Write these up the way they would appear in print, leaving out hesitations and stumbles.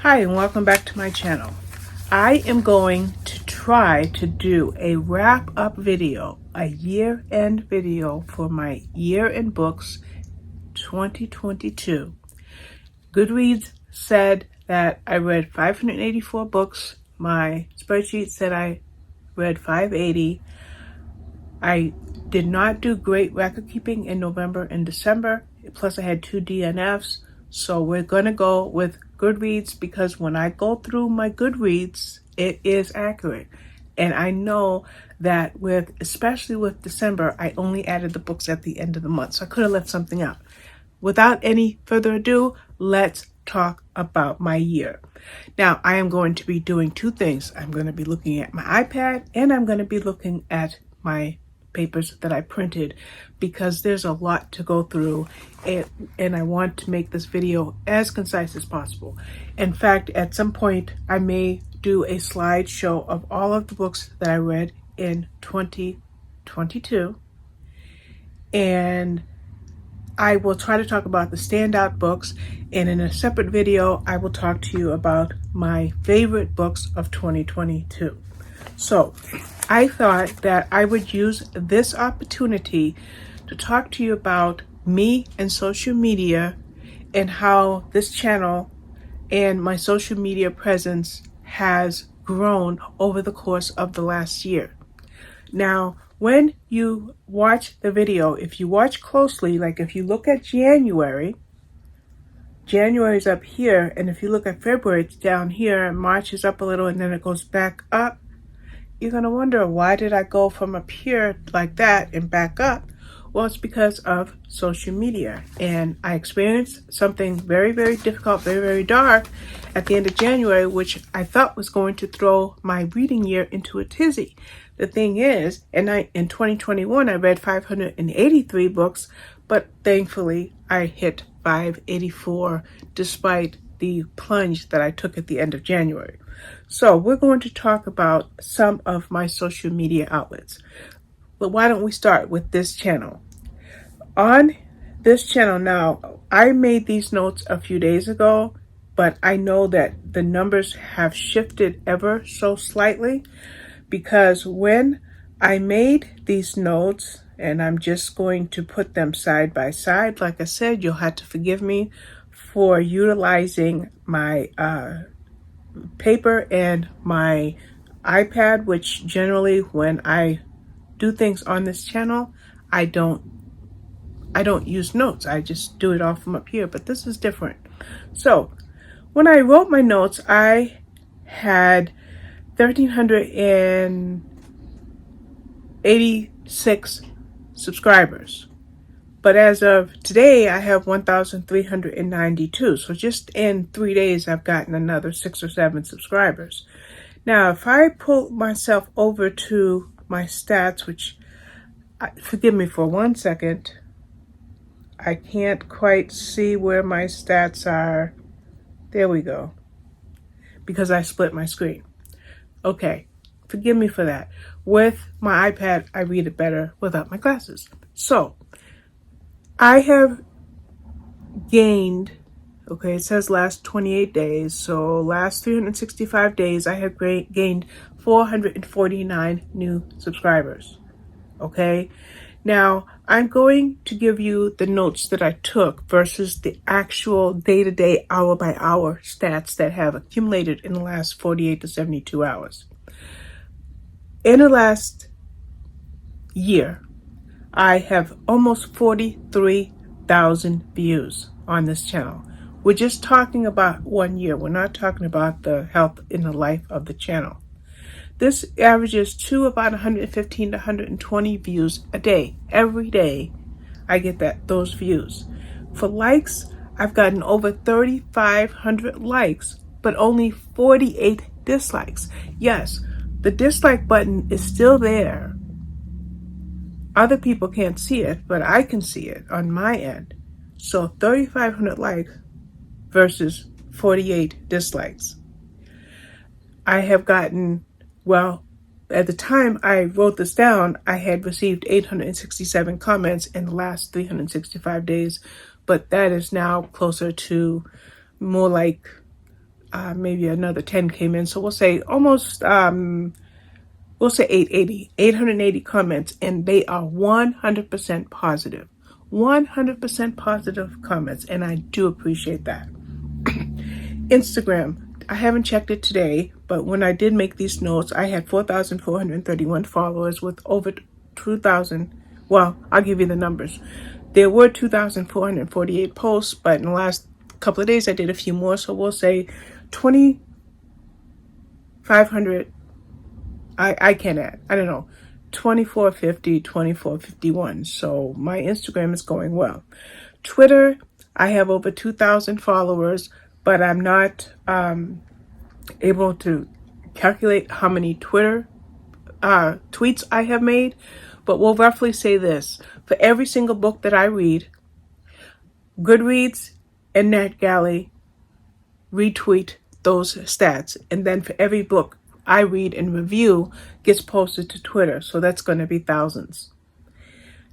Hi and welcome back to my channel. I am going to try to do a wrap-up video, a year-end video for my Year in Books 2022. Goodreads said that I read 584 books. My spreadsheet said I read 580. I did not do great record keeping in November and December, plus I had 2 DNFs. So we're going to go with Goodreads because when I go through my Goodreads, it is accurate. And I know that especially with December, I only added the books at the end of the month. So I could have left something out. Without any further ado, let's talk about my year. Now, I am going to be doing 2 things. I'm going to be looking at my iPad and I'm going to be looking at my papers that I printed because there's a lot to go through and I want to make this video as concise as possible. In fact, at some point I may do a slideshow of all of the books that I read in 2022, and I will try to talk about the standout books, and in a separate video I will talk to you about my favorite books of 2022. So I thought that I would use this opportunity to talk to you about me and social media and how this channel and my social media presence has grown over the course of the last year. Now, when you watch the video, if you watch closely, like if you look at January is up here, and if you look at February, it's down here, and March is up a little, and then it goes back up. You're going to wonder, why did I go from up here like that and back up? Well, it's because of social media. And I experienced something very, very difficult, very, very dark at the end of January, which I thought was going to throw my reading year into a tizzy. The thing is, in 2021, I read 583 books, but thankfully I hit 584 despite the plunge that I took at the end of January. So we're going to talk about some of my social media outlets. But why don't we start with this channel? On this channel now, I made these notes a few days ago, but I know that the numbers have shifted ever so slightly because when I made these notes, and I'm just going to put them side by side, like I said, you'll have to forgive me for utilizing my paper and my iPad, which generally when I do things on this channel, I don't use notes. I just do it all from up here, but this is different. So when I wrote my notes, I had 1,386 subscribers. But as of today, I have 1,392. So just in 3 days, I've gotten another 6 or 7 subscribers. Now, if I pull myself over to my stats, which, forgive me for 1 second, I can't quite see where my stats are. There we go. Because I split my screen. Okay, forgive me for that. With my iPad, I read it better without my glasses. So, I have gained, okay, it says last 28 days, so last 365 days, I have gained 449 new subscribers, okay? Now, I'm going to give you the notes that I took versus the actual day-to-day, hour-by-hour stats that have accumulated in the last 48 to 72 hours. In the last year, I have almost 43,000 views on this channel. We're just talking about 1 year. We're not talking about the health in the life of the channel. This averages to about 115 to 120 views a day. Every day I get those views. For likes, I've gotten over 3,500 likes, but only 48 dislikes. Yes, the dislike button is still there. Other people can't see it, but I can see it on my end. So 3,500 likes versus 48 dislikes. I have gotten, well, at the time I wrote this down, I had received 867 comments in the last 365 days, but that is now closer to more like maybe another 10 came in. So we'll say almost, we'll say 880 comments, and they are 100% positive. 100% positive comments, and I do appreciate that. Instagram, I haven't checked it today, but when I did make these notes, I had 4,431 followers with over 2,000. Well, I'll give you the numbers. There were 2,448 posts, but in the last couple of days, I did a few more. So we'll say 2,500. I can add, I don't know, 2450, 2451. So my Instagram is going well. Twitter, I have over 2,000 followers, but I'm not able to calculate how many Twitter tweets I have made. But we'll roughly say this: for every single book that I read, Goodreads and NetGalley retweet those stats, and then for every book I read and review gets posted to Twitter. So that's going to be thousands.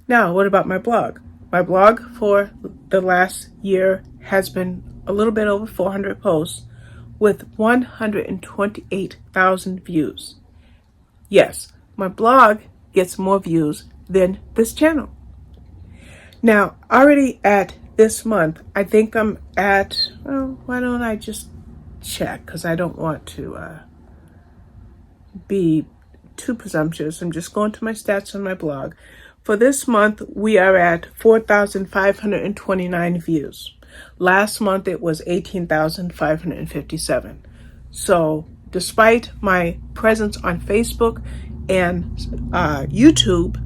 Now, what about my blog? My blog for the last year has been a little bit over 400 posts with 128,000 views. Yes, my blog gets more views than this channel. Now, already at this month, I think I'm at, well, why don't I just check, because I don't want to be too presumptuous. I'm just going to my stats on my blog. For this month, we are at 4,529 views. Last month, it was 18,557. So despite my presence on Facebook and YouTube,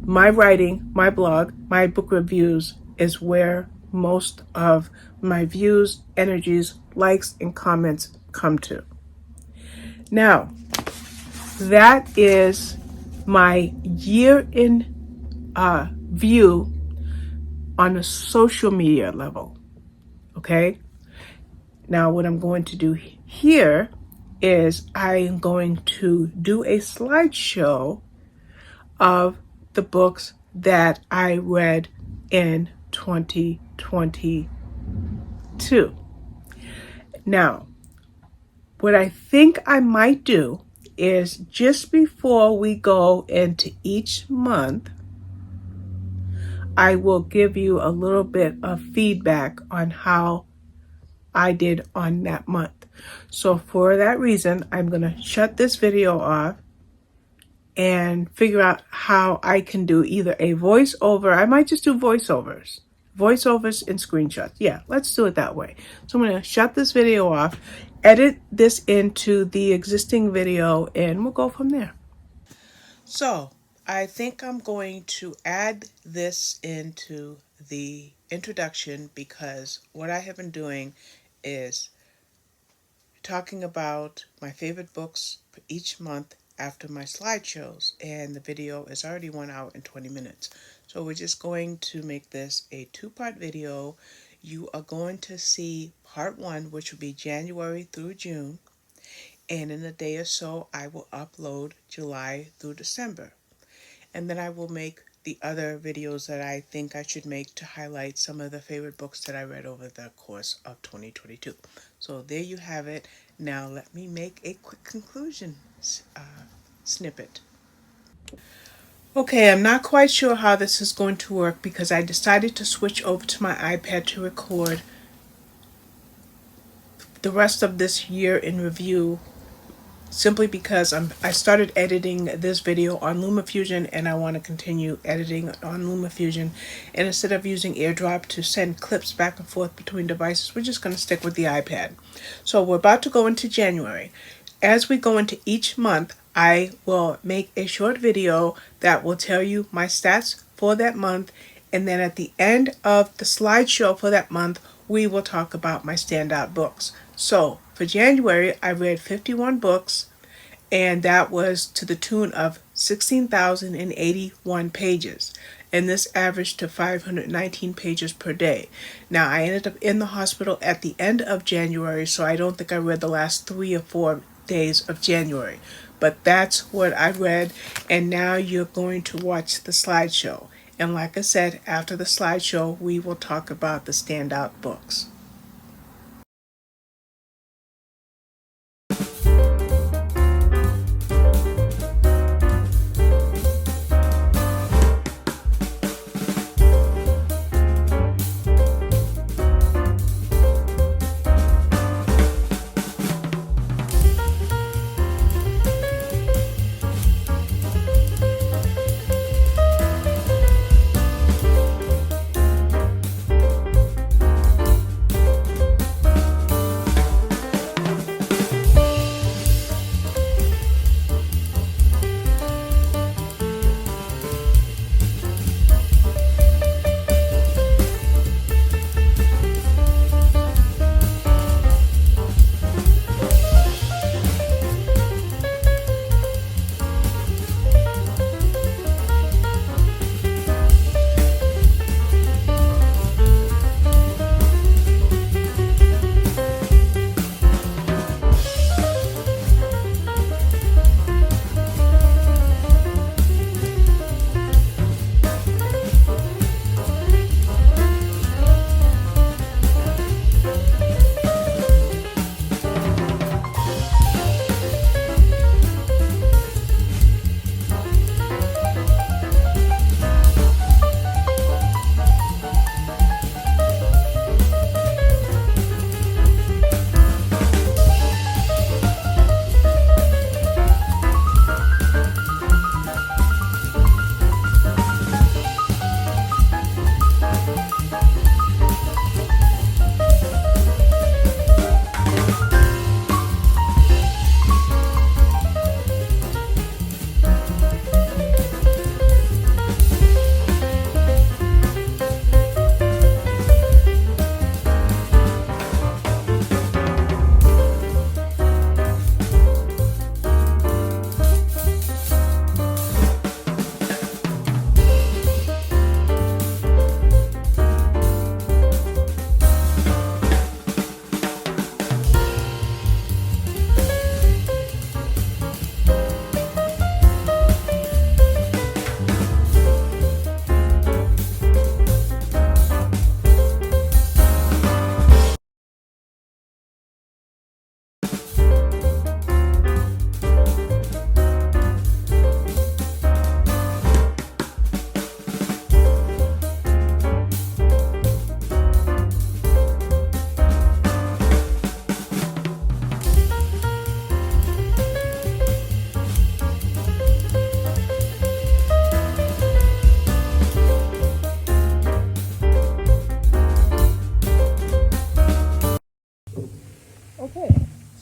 my writing, my blog, my book reviews is where most of my views, energies, likes, and comments come to. Now, that is my year in view on a social media level. Okay? Now, what I'm going to do here is I am going to do a slideshow of the books that I read in 2022. Now, what I think I might do is just before we go into each month, I will give you a little bit of feedback on how I did on that month. So for that reason, I'm going to shut this video off and figure out how I can do either a voiceover. I might just do voiceovers and screenshots. Yeah, let's do it that way. So I'm going to shut this video off, edit this into the existing video, and we'll go from there. So I think I'm going to add this into the introduction, because what I have been doing is talking about my favorite books for each month after my slideshows, and the video is already 1 hour and 20 minutes. So we're just going to make this a two-part video. You are going to see part 1, which will be January through June, and in a day or so I will upload July through December. And then I will make the other videos that I think I should make to highlight some of the favorite books that I read over the course of 2022. So there you have it. Now let me make a quick conclusion snippet. Okay, I'm not quite sure how this is going to work, because I decided to switch over to my iPad to record the rest of this year in review, simply because I started editing this video on LumaFusion, and I want to continue editing on LumaFusion. And instead of using AirDrop to send clips back and forth between devices, we're just going to stick with the iPad. So we're about to go into January. As we go into each month, I will make a short video that will tell you my stats for that month, and then at the end of the slideshow for that month, we will talk about my standout books. So for January, I read 51 books, and that was to the tune of 16,081 pages. And this averaged to 519 pages per day. Now, I ended up in the hospital at the end of January, so I don't think I read the last 3 or 4 days of January. But that's what I read, and now you're going to watch the slideshow. And like I said, after the slideshow, we will talk about the standout books.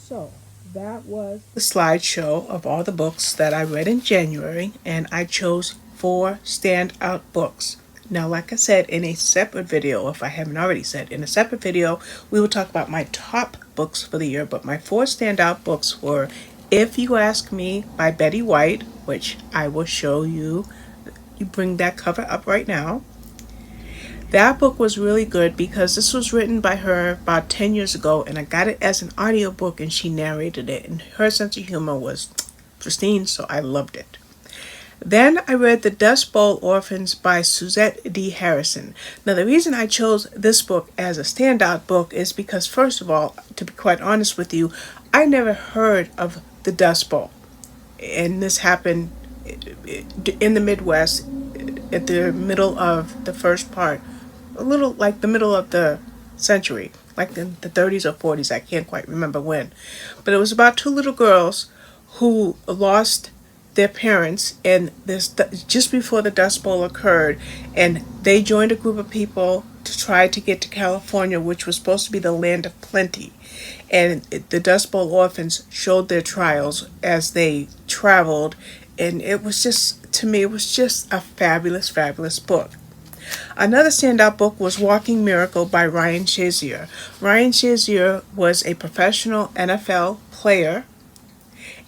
So that was the slideshow of all the books that I read in January, and I chose 4 standout books. Now, like I said in a separate video, if I haven't already said, in a separate video, we will talk about my top books for the year, but my 4 standout books were If You Ask Me by Betty White, which I will show you. You bring that cover up right now. That book was really good because this was written by her about 10 years ago, and I got it as an audiobook and she narrated it, and her sense of humor was pristine, so I loved it. Then I read The Dust Bowl Orphans by Suzette D. Harrison. Now, the reason I chose this book as a standout book is because, first of all, to be quite honest with you, I never heard of The Dust Bowl. And this happened in the Midwest at the middle of the first part, a little like the middle of the century, like in the 30s or 40s, I can't quite remember when. But it was about 2 little girls who lost their parents, and this just before the Dust Bowl occurred, and they joined a group of people to try to get to California, which was supposed to be the land of plenty. And the Dust Bowl orphans showed their trials as they traveled, and it was just, to me, it was just a fabulous, fabulous book. Another standout book was Walking Miracle by Ryan Shazier. Ryan Shazier was a professional NFL player,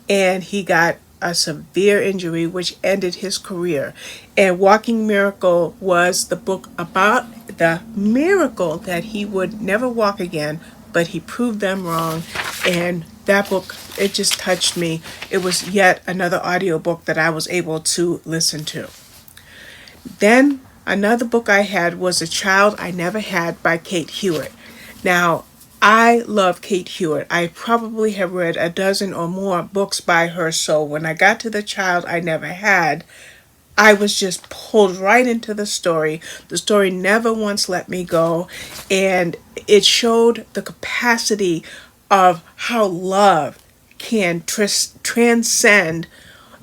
and he got a severe injury which ended his career. And Walking Miracle was the book about the miracle that he would never walk again, but he proved them wrong. And that book, it just touched me. It was yet another audiobook that I was able to listen to. Then another book I had was A Child I Never Had by Kate Hewitt. Now, I love Kate Hewitt. I probably have read a dozen or more books by her, so when I got to The Child I Never Had, I was just pulled right into the story. The story never once let me go, and it showed the capacity of how love can transcend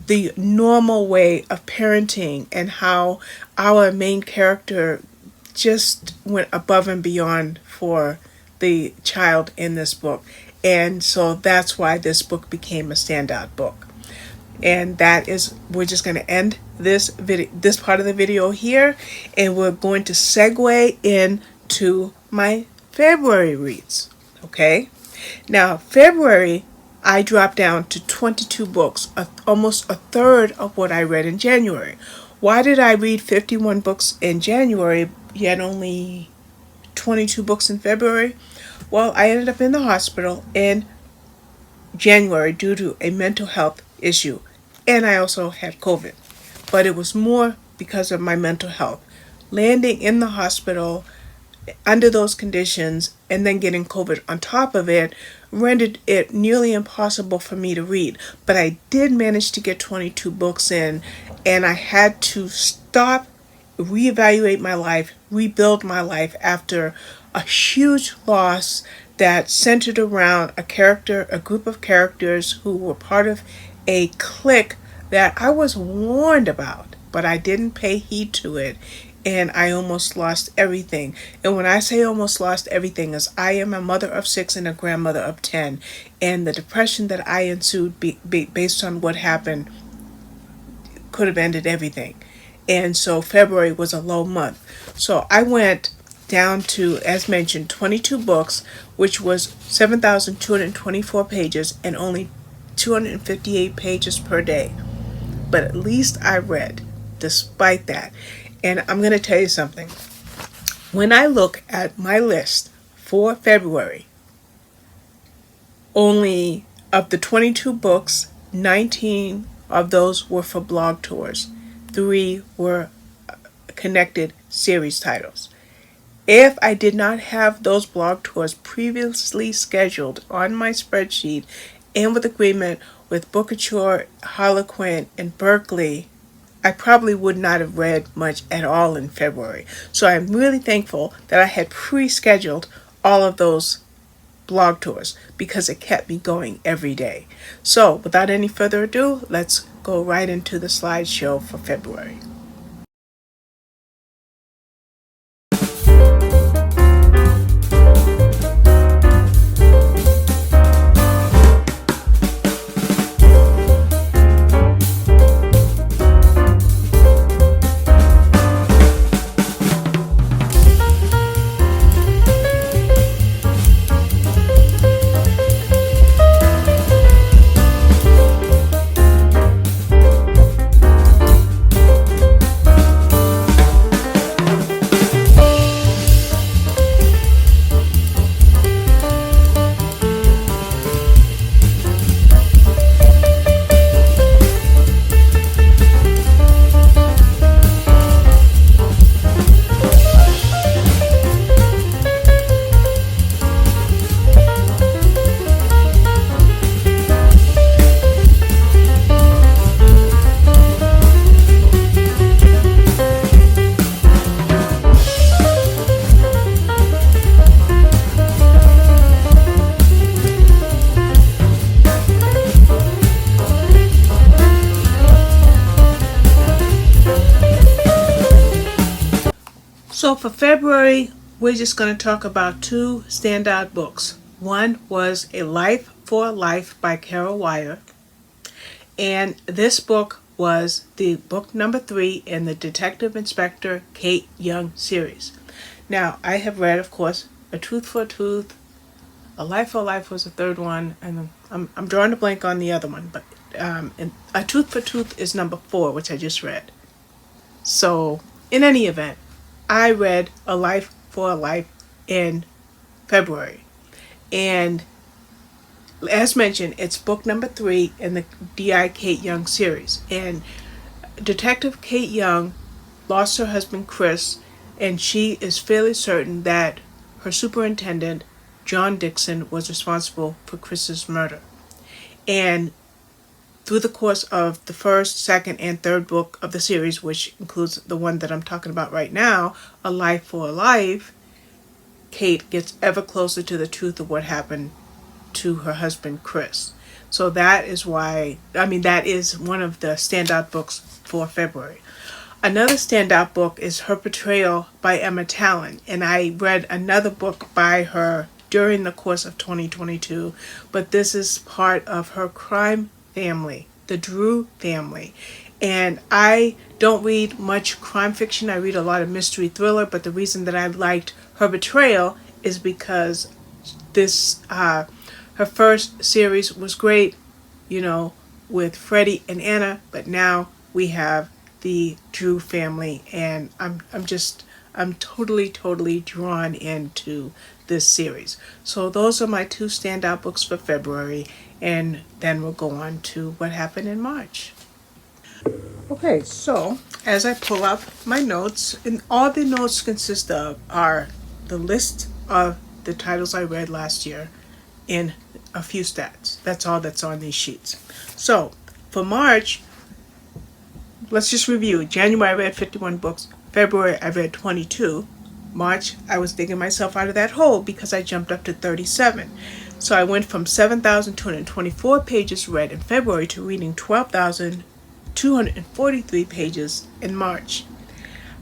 the normal way of parenting, and how our main character just went above and beyond for the child in this book. And so that's why this book became a standout book. And that is, we're just going to end this part of the video here, and we're going to segue into my February reads. Okay? Now, February, I dropped down to 22 books, almost a third of what I read in January. Why did I read 51 books in January, yet only 22 books in February? Well, I ended up in the hospital in January due to a mental health issue, and I also had COVID. But it was more because of my mental health. Landing in the hospital under those conditions and then getting COVID on top of it rendered it nearly impossible for me to read. But I did manage to get 22 books in, and I had to stop, reevaluate my life, rebuild my life after a huge loss that centered around a group of characters who were part of a clique that I was warned about, but I didn't pay heed to it, and I almost lost everything. And when I say almost lost everything, is I am a mother of 6 and a grandmother of 10, and the depression that I ensued based on what happened could have ended everything. And so February was a low month. So I went down to, as mentioned, 22 books, which was 7,224 pages and only 258 pages per day. But at least I read, despite that. And I'm going to tell you something. When I look at my list for February, only of the 22 books, 19 of those were for blog tours. 3 were connected series titles. If I did not have those blog tours previously scheduled on my spreadsheet and with agreement with Bookouture, Harlequin, and Berkeley, I probably would not have read much at all in February. So I'm really thankful that I had pre-scheduled all of those blog tours because it kept me going every day. So without any further ado, let's go right into the slideshow for February. So for February, we're just going to talk about two standout books. One was A Life for Life by Carol Wire, and this book was the book number 3 in the Detective Inspector Kate Young series. Now, I have read, of course, A Tooth for a Tooth, A Life for Life was the third one, and I'm drawing a blank on the other one, but and A Tooth for Tooth is number 4, which I just read. So, in any event, I read A Life for a Life in February. And as mentioned, it's book number 3 in the D.I. Kate Young series. And Detective Kate Young lost her husband Chris, and she is fairly certain that her superintendent, John Dixon, was responsible for Chris's murder. And through the course of the first, second, and third book of the series, which includes the one that I'm talking about right now, A Life for a Life, Kate gets ever closer to the truth of what happened to her husband Chris. So that is that is one of the standout books for February. Another standout book is Her Betrayal by Emma Talon, and I read another book by her during the course of 2022, but this is part of her crime family, the Drew family. And I don't read much crime fiction. I read a lot of mystery thriller, but the reason that I liked Her Betrayal is because her first series was great, with Freddie and Anna, but now we have the Drew family, and I'm totally drawn into this series. So those are my two standout books for February, and then we'll go on to what happened in March. Okay, so as I pull up my notes, and all the notes consist of are the list of the titles I read last year in a few stats. That's all that's on these sheets. So for March, let's just review. January I read 51 books. February I read 22. March I was digging myself out of that hole because I jumped up to 37. So I went from 7,224 pages read in February to reading 12,243 pages in March.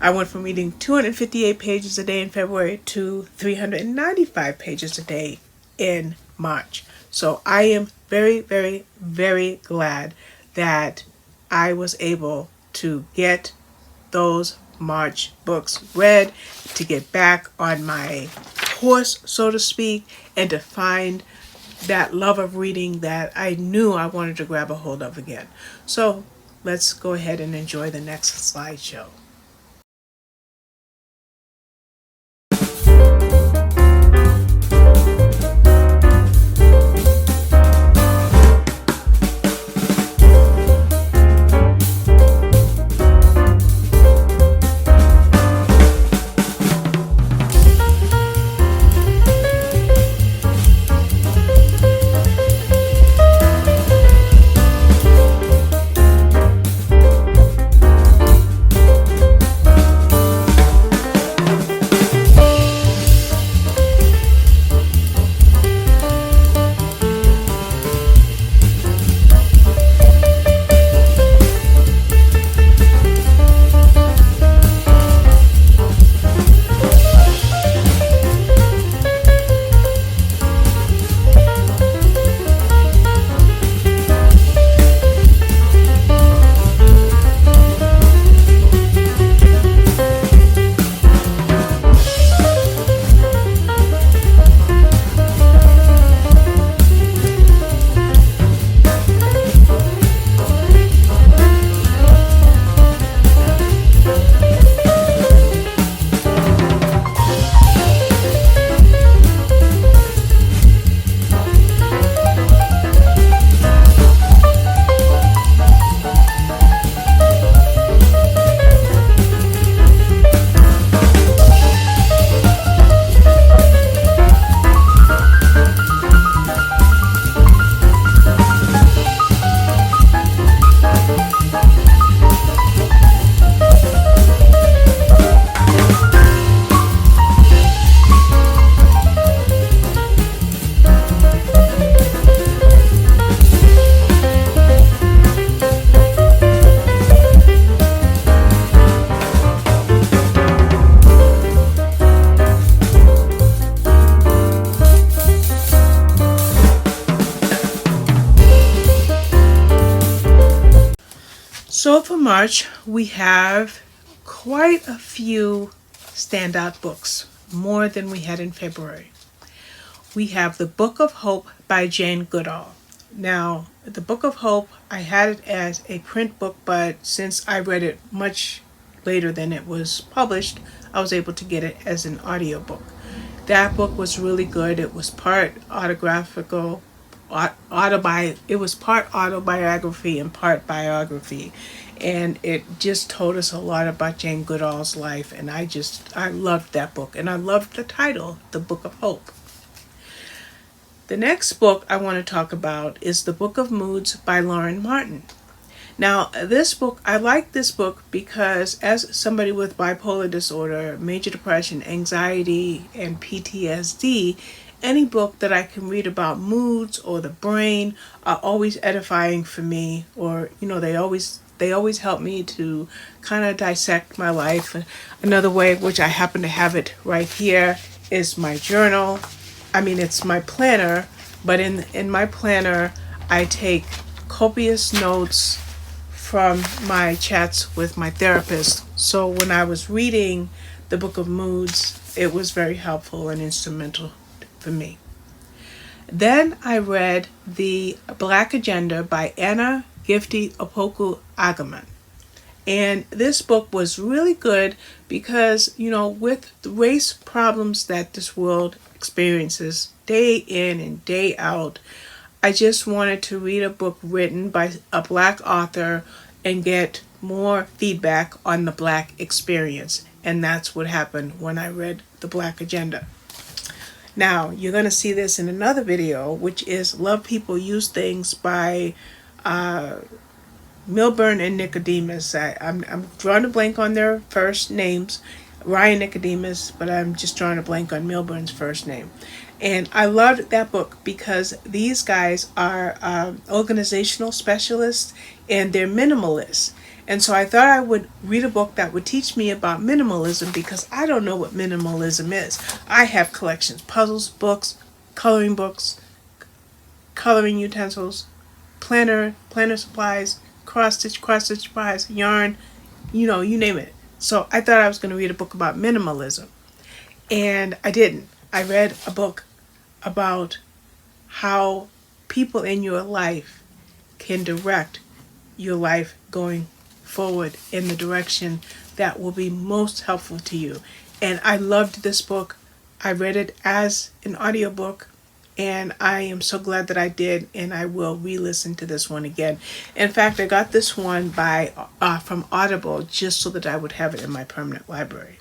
I went from reading 258 pages a day in February to 395 pages a day in March. So I am very, very, very glad that I was able to get those March books read, to get back on my horse, so to speak, and to find that love of reading that I knew I wanted to grab a hold of again. So let's go ahead and enjoy the next slideshow. So for March, we have quite a few standout books, more than we had in February. We have The Book of Hope by Jane Goodall. Now, The Book of Hope, I had it as a print book, but since I read it much later than it was published, I was able to get it as an audiobook. That book was really good. It was part autobiographical, it was part autobiography and part biography, and it just told us a lot about Jane Goodall's life, and I loved that book, and I loved the title, The Book of Hope. The next book I want to talk about is The Book of Moods by Lauren Martin. Now, this book, I like this book because as somebody with bipolar disorder, major depression, anxiety, and PTSD, any book that I can read about moods or the brain are always edifying for me, or, they always help me to kind of dissect my life. Another way, which I happen to have it right here, is my journal. It's my planner, but in my planner, I take copious notes from my chats with my therapist. So when I was reading the Book of Moods, it was very helpful and instrumental for me. Then I read The Black Agenda by Anna Gifty Opoku Agaman. And this book was really good because, with the race problems that this world experiences day in and day out, I just wanted to read a book written by a Black author and get more feedback on the Black experience. And that's what happened when I read The Black Agenda. Now, you're going to see this in another video, which is Love People Use Things by Milburn and Nicodemus. I'm drawing a blank on their first names, Ryan Nicodemus, but I'm just drawing a blank on Milburn's first name. And I loved that book because these guys are organizational specialists and they're minimalists. And so I thought I would read a book that would teach me about minimalism because I don't know what minimalism is. I have collections, puzzles, books, coloring utensils, planner supplies, cross-stitch supplies, yarn, you name it. So I thought I was going to read a book about minimalism. And I didn't. I read a book about how people in your life can direct your life going forward in the direction that will be most helpful to you. And I loved this book. I read it as an audiobook, and I am so glad that I did, and I will re-listen to this one again. In fact, I got this one from Audible just so that I would have it in my permanent library.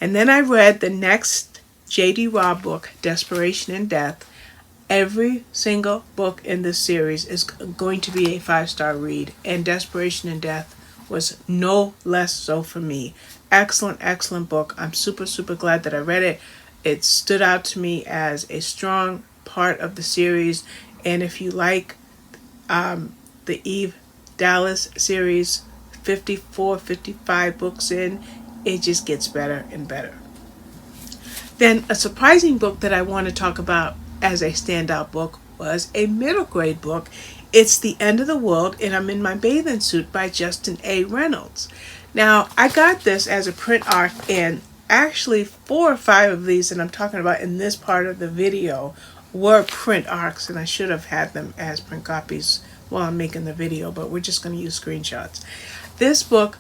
And then I read the next J.D. Robb book, Desperation in Death. Every single book in this series is going to be a 5-star read, and Desperation in Death was no less so for me. Excellent book. I'm super glad that I read it. It stood out to me as a strong part of the series, and if you like the Eve Dallas series, 55 books in, it just gets better and better. Then a surprising book that I want to talk about as a standout book was a middle grade book. It's The End of the World and I'm in My Bathing Suit by Justin A. Reynolds. Now, I got this as a print arc, and actually 4 or 5 of these that I'm talking about in this part of the video were print arcs, and I should have had them as print copies while I'm making the video, but we're just going to use screenshots. This book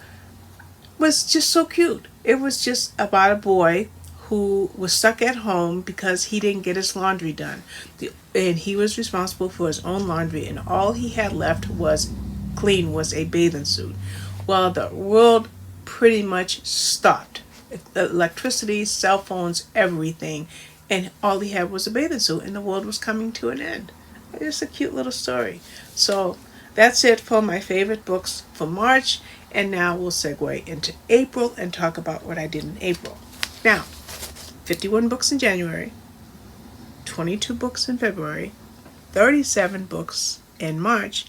was just so cute. It was just about a boy who was stuck at home because he didn't get his laundry done. And he was responsible for his own laundry, and all he had left was a bathing suit. Well, the world pretty much stopped. Electricity, cell phones, everything. And all he had was a bathing suit, and the world was coming to an end. It's a cute little story. So that's it for my favorite books for March. And now we'll segue into April and talk about what I did in April. Now, 51 books in January, 22 books in February, 37 books in March.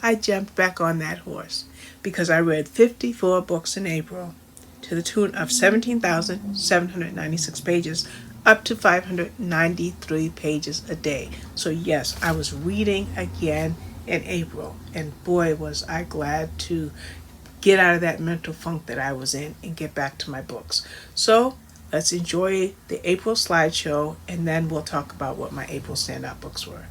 I jumped back on that horse because I read 54 books in April to the tune of 17,796 pages, up to 593 pages a day. So yes, I was reading again, in April. And boy, was I glad to get out of that mental funk that I was in and get back to my books. So let's enjoy the April slideshow, and then we'll talk about what my April standout books were.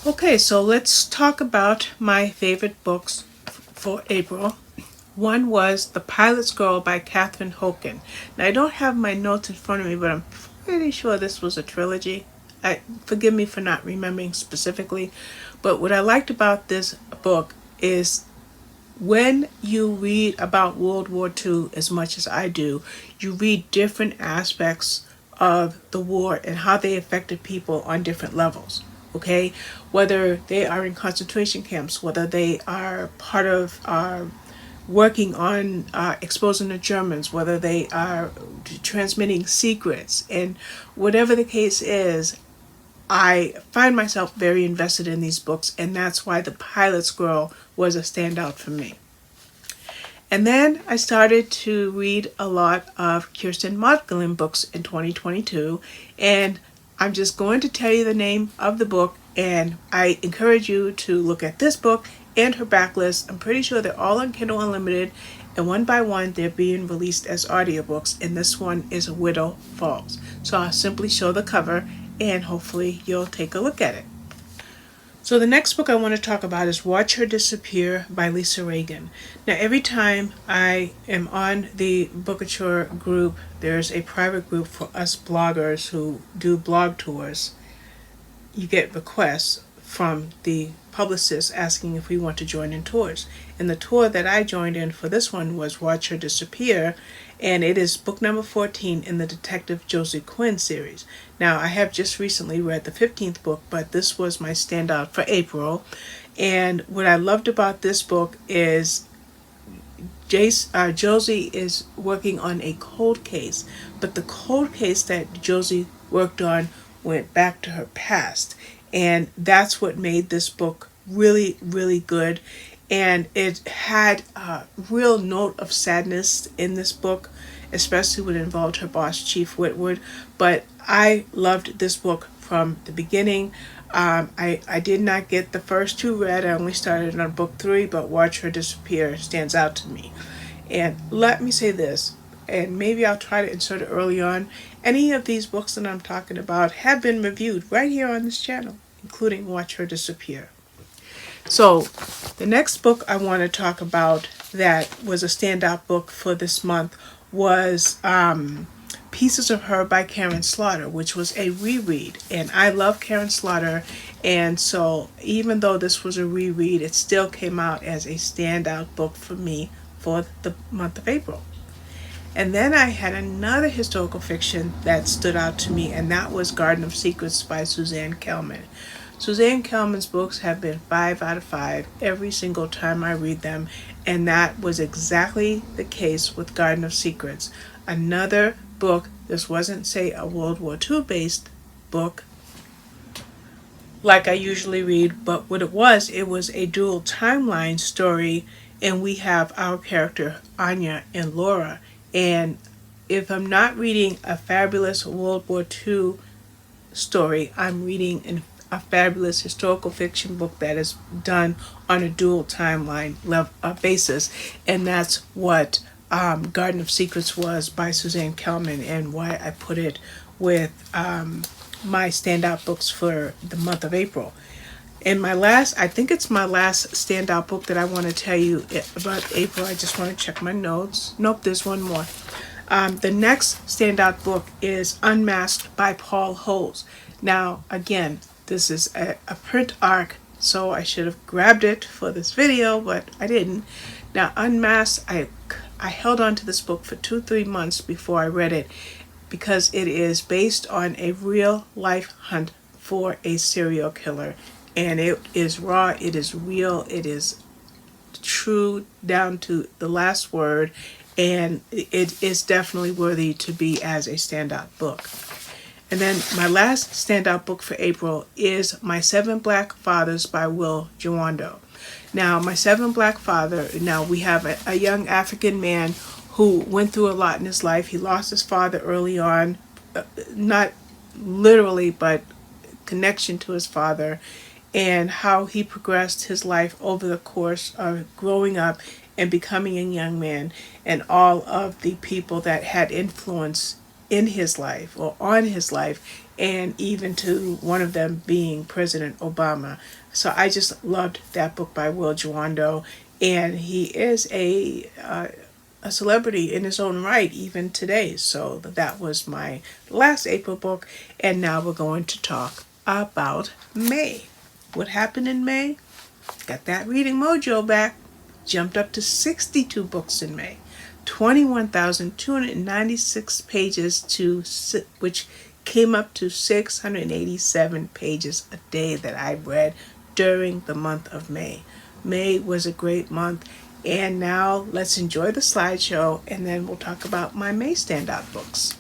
Okay, so let's talk about my favorite books for April. One was The Pilot's Girl by Catherine Hoken. Now, I don't have my notes in front of me, but I'm pretty sure this was a trilogy. Forgive me for not remembering specifically, but what I liked about this book is when you read about World War II as much as I do, you read different aspects of the war and how they affected people on different levels. Okay, whether they are in concentration camps, whether they are part of working on exposing the Germans, whether they are transmitting secrets, and whatever the case is, I find myself very invested in these books, and that's why The Pilot's Girl was a standout for me. And then I started to read a lot of Kirsten Magdalene books in 2022, and I'm just going to tell you the name of the book, and I encourage you to look at this book and her backlist. I'm pretty sure they're all on Kindle Unlimited, and one by one they're being released as audiobooks, and this one is Widow Falls. So I'll simply show the cover, and hopefully you'll take a look at it. So the next book I want to talk about is Watch Her Disappear by Lisa Reagan. Now, every time I am on the Bookouture group, there's a private group for us bloggers who do blog tours. You get requests from the publicist asking if we want to join in tours. And the tour that I joined in for this one was Watch Her Disappear, and it is book number 14 in the Detective Josie Quinn series. Now, I have just recently read the 15th book, but this was my standout for April. And what I loved about this book is Josie is working on a cold case, but the cold case that Josie worked on went back to her past. And that's what made this book really, really good. And it had a real note of sadness in this book, especially when it involved her boss, Chief Whitwood. But I loved this book from the beginning. I did not get the first two read. I only started on book 3, but Watch Her Disappear stands out to me. And let me say this, and maybe I'll try to insert it early on. Any of these books that I'm talking about have been reviewed right here on this channel, including Watch Her Disappear. So the next book I want to talk about that was a standout book for this month was Pieces of Her by Karen Slaughter, which was a reread. And I love Karen Slaughter, and so even though this was a reread, it still came out as a standout book for me for the month of April. And then I had another historical fiction that stood out to me, and that was Garden of Secrets by Suzanne Kellman. Suzanne Kellman's books have been 5 out of 5 every single time I read them, and that was exactly the case with Garden of Secrets. Another book, this wasn't, say, a World War II based book like I usually read, but what it was a dual timeline story, and we have our character Anya and Laura. And if I'm not reading a fabulous World War II story, I'm reading a fabulous historical fiction book that is done on a dual timeline basis. And that's what Garden of Secrets was by Suzanne Kellman, and why I put it with my standout books for the month of April. And I think it's my last standout book that I want to tell you about April. I just want to check my notes. Nope, there's one more. The next standout book is Unmasked by Paul Holes. Now, again, this is a print arc, so I should have grabbed it for this video, but I didn't. Now, Unmasked, I held on to this book for 2-3 months before I read it, because it is based on a real life hunt for a serial killer. And it is raw, it is real, it is true down to the last word, and it is definitely worthy to be as a standout book. And then my last standout book for April is My Seven Black Fathers by Will Jawando. Now, My Seven Black Father, now we have a young African man who went through a lot in his life. He lost his father early on, not literally, but connection to his father, and how he progressed his life over the course of growing up and becoming a young man, and all of the people that had influence in his life or on his life, and even to one of them being President Obama. So I just loved that book by Will Jawando, and he is a celebrity in his own right even today. So that was my last April book, and now we're going to talk about May. What happened in May? Got that reading mojo back. Jumped up to 62 books in May. 21,296 pages, which came up to 687 pages a day that I read during the month of May. May was a great month. And now let's enjoy the slideshow, and then we'll talk about my May standout books.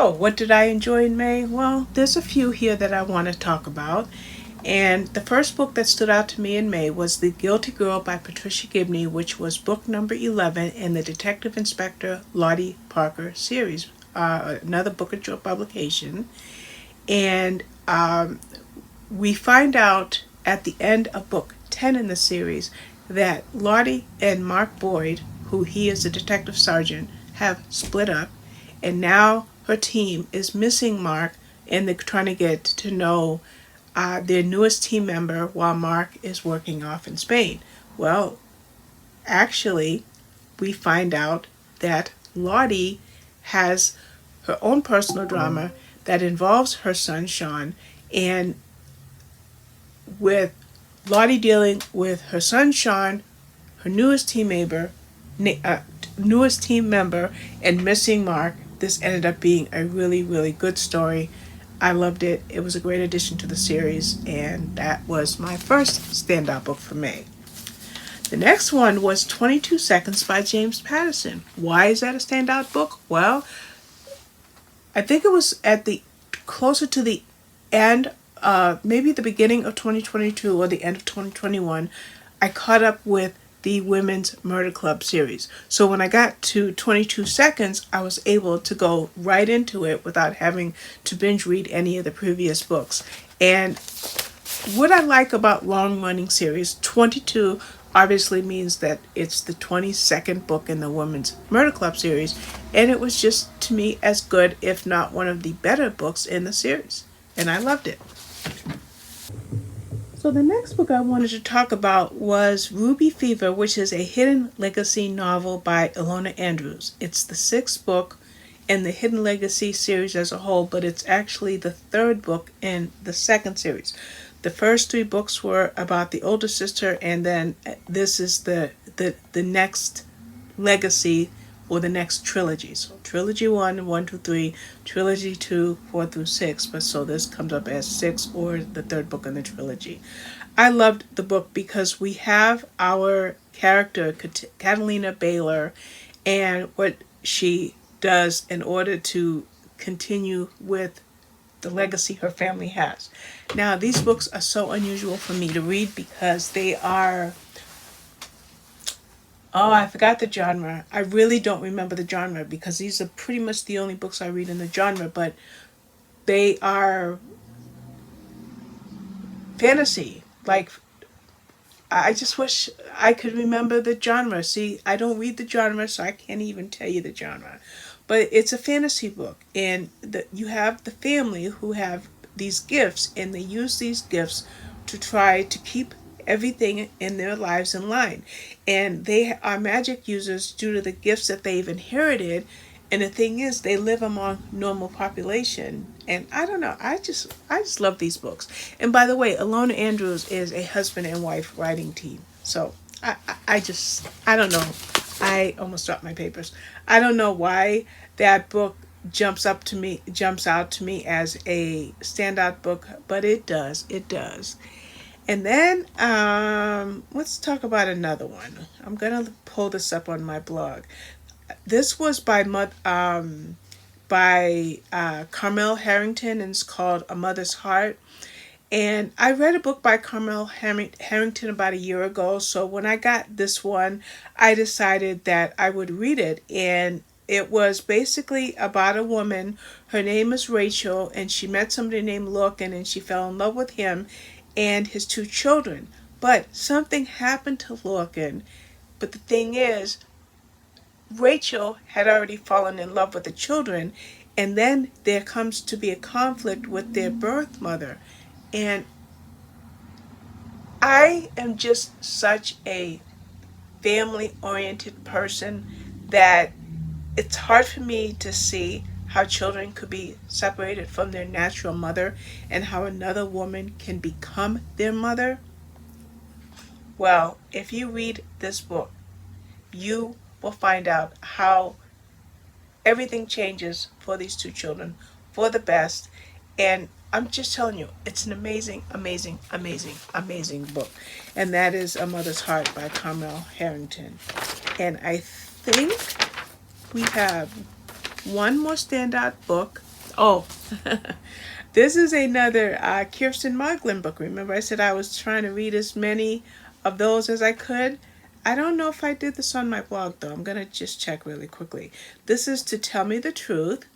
So, what did I enjoy in May? Well, there's a few here that I want to talk about. And the first book that stood out to me in May was The Guilty Girl by Patricia Gibney, which was book number 11 in the Detective Inspector Lottie Parker series, another Booker publication. And we find out at the end of book 10 in the series that Lottie and Mark Boyd, who he is a detective sergeant, have split up, and now her team is missing Mark, and they're trying to get to know their newest team member while Mark is working off in Spain. Well, actually, we find out that Lottie has her own personal drama that involves her son Sean, and with Lottie dealing with her son Sean, her newest team member, and missing Mark, this ended up being a really, really good story. I loved it. It was a great addition to the series, and that was my first standout book for May. The next one was 22 Seconds by James Patterson. Why is that a standout book? Well, I think it was at the closer to the end, maybe the beginning of 2022 or the end of 2021, I caught up with the Women's Murder Club series. So when I got to 22 Seconds, I was able to go right into it without having to binge read any of the previous books. And what I like about long-running series, 22 obviously means that it's the 22nd book in the Women's Murder Club series, and it was just, to me, as good, if not one of the better books in the series. And I loved it. So the next book I wanted to talk about was Ruby Fever, which is a Hidden Legacy novel by Ilona Andrews. It's the 6th book in the Hidden Legacy series as a whole, but it's actually the 3rd book in the 2nd series. The first 3 books were about the older sister, and then this is the next legacy, or the next trilogy. So trilogy 1, 1, 2, 3, trilogy 2, 4 through 6. But so this comes up as 6, or the 3rd book in the trilogy. I loved the book because we have our character, Catalina Baylor, and what she does in order to continue with the legacy her family has. Now, these books are so unusual for me to read because they are... Oh, I forgot the genre. I really don't remember the genre because these are pretty much the only books I read in the genre, but they are fantasy. Like, I just wish I could remember the genre. See, I don't read the genre, so I can't even tell you the genre. But it's a fantasy book, and you have the family who have these gifts, and they use these gifts to try to keep everything in their lives in line. And they are magic users due to the gifts that they've inherited. And the thing is, they live among normal population. And I don't know, I just love these books. And by the way, Ilona Andrews is a husband and wife writing team. So I don't know. I almost dropped my papers. I don't know why that book jumps out to me as a standout book, but it does. And then let's talk about another one. I'm gonna pull this up on my blog. This was by Carmel Harrington, and it's called A Mother's Heart. And I read a book by Carmel Harrington about a year ago. So when I got this one, I decided that I would read it. And it was basically about a woman. Her name is Rachel, and she met somebody named Lorcan, and she fell in love with him and his 2 children. But something happened to Lorcan. But the thing is, Rachel had already fallen in love with the children, and then there comes to be a conflict with their birth mother. And I am just such a family-oriented person that it's hard for me to see how children could be separated from their natural mother and how another woman can become their mother. Well, if you read this book, you will find out how everything changes for these 2 children for the best. And I'm just telling you, it's an amazing, amazing, amazing, amazing book. And that is A Mother's Heart by Carmel Harrington. And I think we have one more standout book, Oh, this is another Kirsten Moglen book. Remember, I said I was trying to read as many of those as I could. I don't know if I did this on my blog, though. I'm going to just check really quickly. This is To Tell Me the Truth.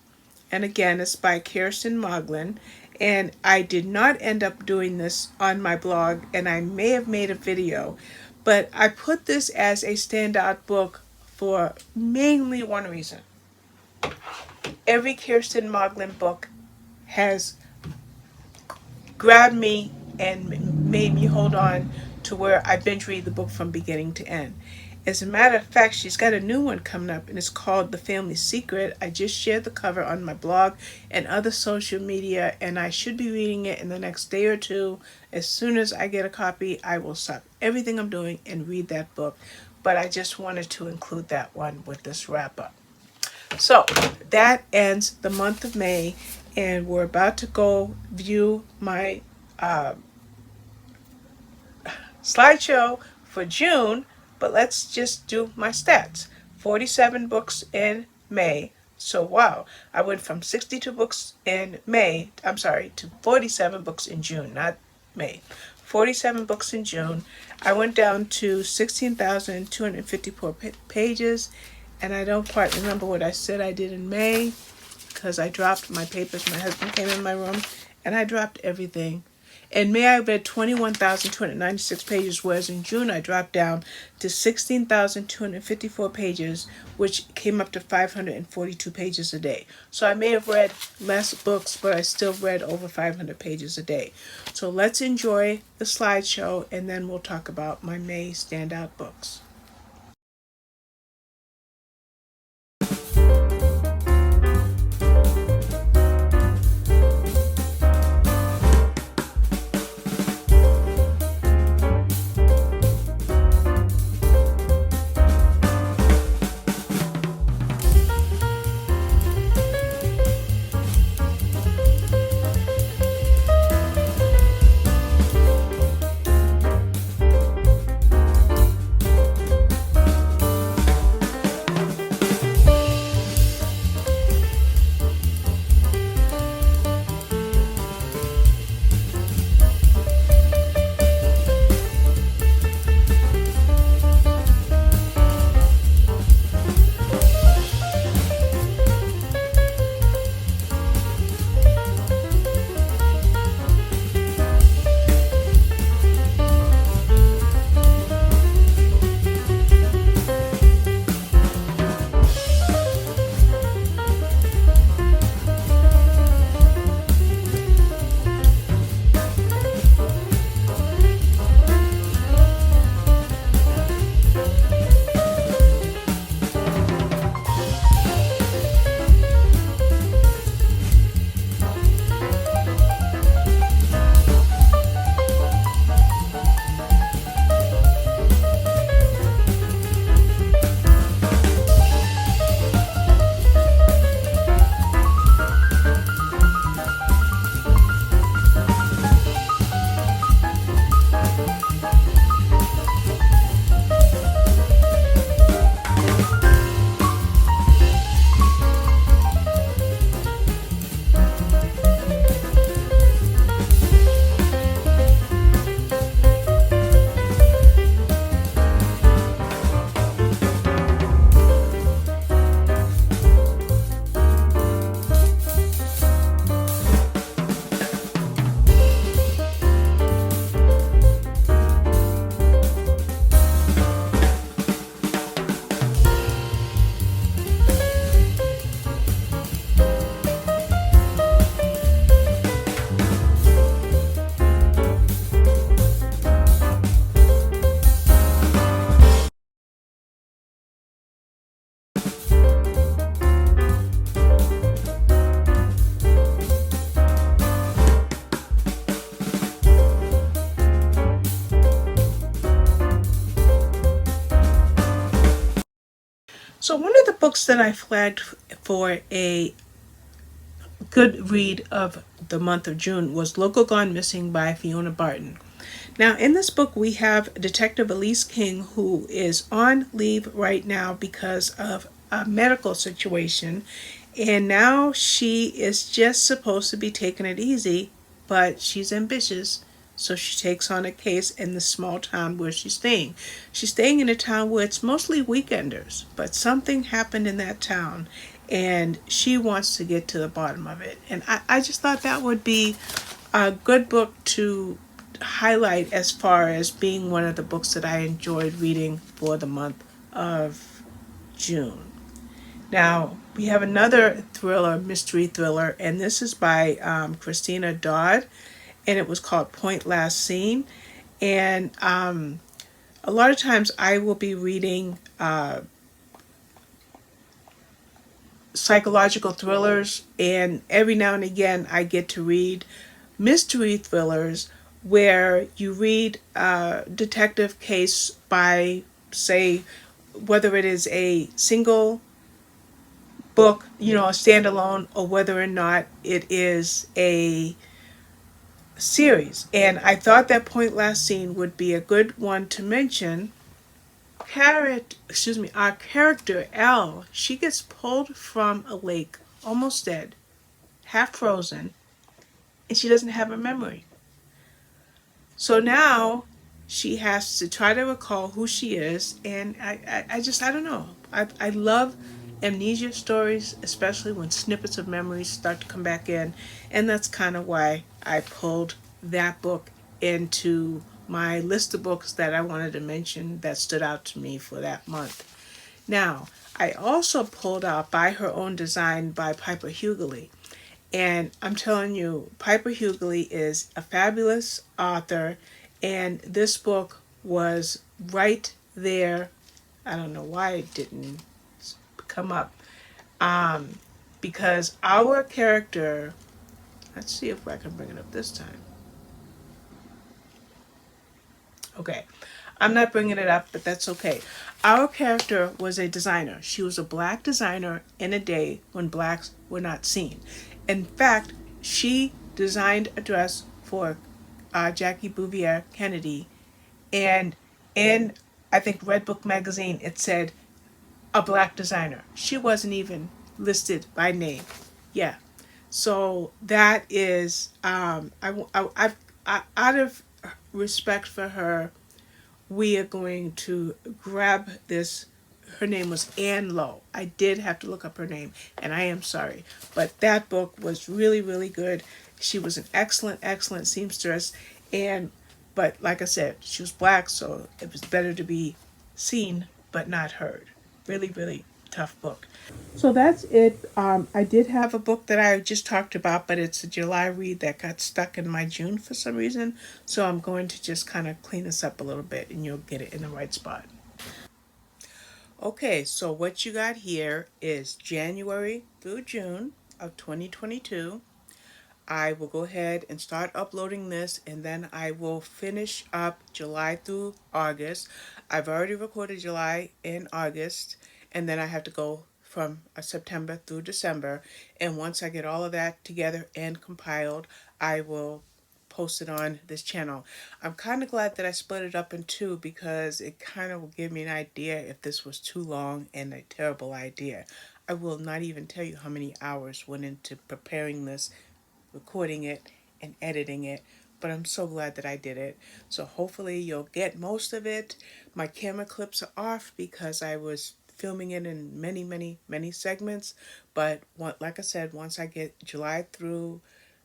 And again, it's by Kirsten Moglen. And I did not end up doing this on my blog, and I may have made a video. But I put this as a standout book for mainly one reason. Every Kirsten Moglen book has grabbed me and made me hold on to where I binge read the book from beginning to end. As a matter of fact, she's got a new one coming up, and it's called The Family Secret. I just shared the cover on my blog and other social media, and I should be reading it in the next day or two. As soon as I get a copy, I will stop everything I'm doing and read that book. But I just wanted to include that one with this wrap up. So that ends the month of May, and we're about to go view my slideshow for June, but let's just do my stats. 47 books in May. So wow, I went from 62 books in May, to 47 books in June, not May. 47 books in June. I went down to 16,254 pages, and I don't quite remember what I said I did in May because I dropped my papers. My husband came in my room and I dropped everything. In May, I read 21,296 pages, whereas in June, I dropped down to 16,254 pages, which came up to 542 pages a day. So I may have read less books, but I still read over 500 pages a day. So let's enjoy the slideshow, and then we'll talk about my May standout books. So one of the books that I flagged for a good read of the month of June was Local Gone Missing by Fiona Barton. Now, in this book, we have Detective Elise King, who is on leave right now because of a medical situation, And now she is just supposed to be taking it easy, but she's ambitious. So she takes on a case in the small town where she's staying. She's staying in a town where it's mostly weekenders, but something happened in that town and she wants to get to the bottom of it. And I just thought that would be a good book to highlight as far as being one of the books that I enjoyed reading for the month of June. Now, we have another thriller, mystery thriller, and this is by Christina Dodd, and it was called Point Last Seen. And a lot of times I will be reading psychological thrillers, and every now and again I get to read mystery thrillers where you read a detective case by, say, whether it is a single book, a standalone, or whether or not it is a series. And I thought that Point Last Scene would be a good one to mention. Our character Elle, she gets pulled from a lake, almost dead, half frozen, and she doesn't have a memory. So now she has to try to recall who she is, and I don't know. I love amnesia stories, especially when snippets of memories start to come back in, and that's kind of why I pulled that book into my list of books that I wanted to mention that stood out to me for that month. Now, I also pulled out By Her Own Design by Piper Hughley. And I'm telling you, Piper Hughley is a fabulous author, and this book was right there. I don't know why it didn't come up. Because our character, let's see if I can bring it up this time. Okay. I'm not bringing it up, but that's okay. Our character was a designer. She was a black designer in a day when blacks were not seen. In fact, she designed a dress for Jackie Bouvier Kennedy, and in, I think, Red Book magazine, it said a black designer. She wasn't even listed by name. Yeah. So that is, out of respect for her, we are going to grab this. Her name was Anne Lowe. I did have to look up her name, and I am sorry. But that book was really, really good. She was an excellent, excellent seamstress. And, but like I said, she was black, so it was better to be seen but not heard. Really, really tough book. So that's it. I did have a book that I just talked about, but it's a July read that got stuck in my June for some reason. So I'm going to just kind of clean this up a little bit and you'll get it in the right spot. Okay, so what you got here is January through June of 2022. I will go ahead and start uploading this, and then I will finish up July through August. I've already recorded July and August, and then I have to go from September through December. And once I get all of that together and compiled, I will post it on this channel. I'm kind of glad that I split it up in two because it kind of will give me an idea if this was too long and a terrible idea. I will not even tell you how many hours went into preparing this, recording it, and editing it, but I'm so glad that I did it. So hopefully you'll get most of it. My camera clips are off because I was filming it in many, many, many segments, but like I said, once I get July through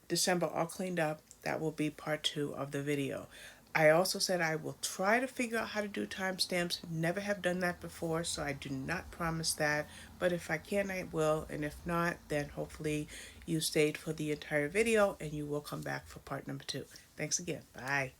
December all cleaned up, that will be part 2 of the video. I also said I will try to figure out how to do timestamps. Never have done that before, so I do not promise that. But if I can, I will. And if not, then hopefully you stayed for the entire video and you will come back for part number 2. Thanks again. Bye.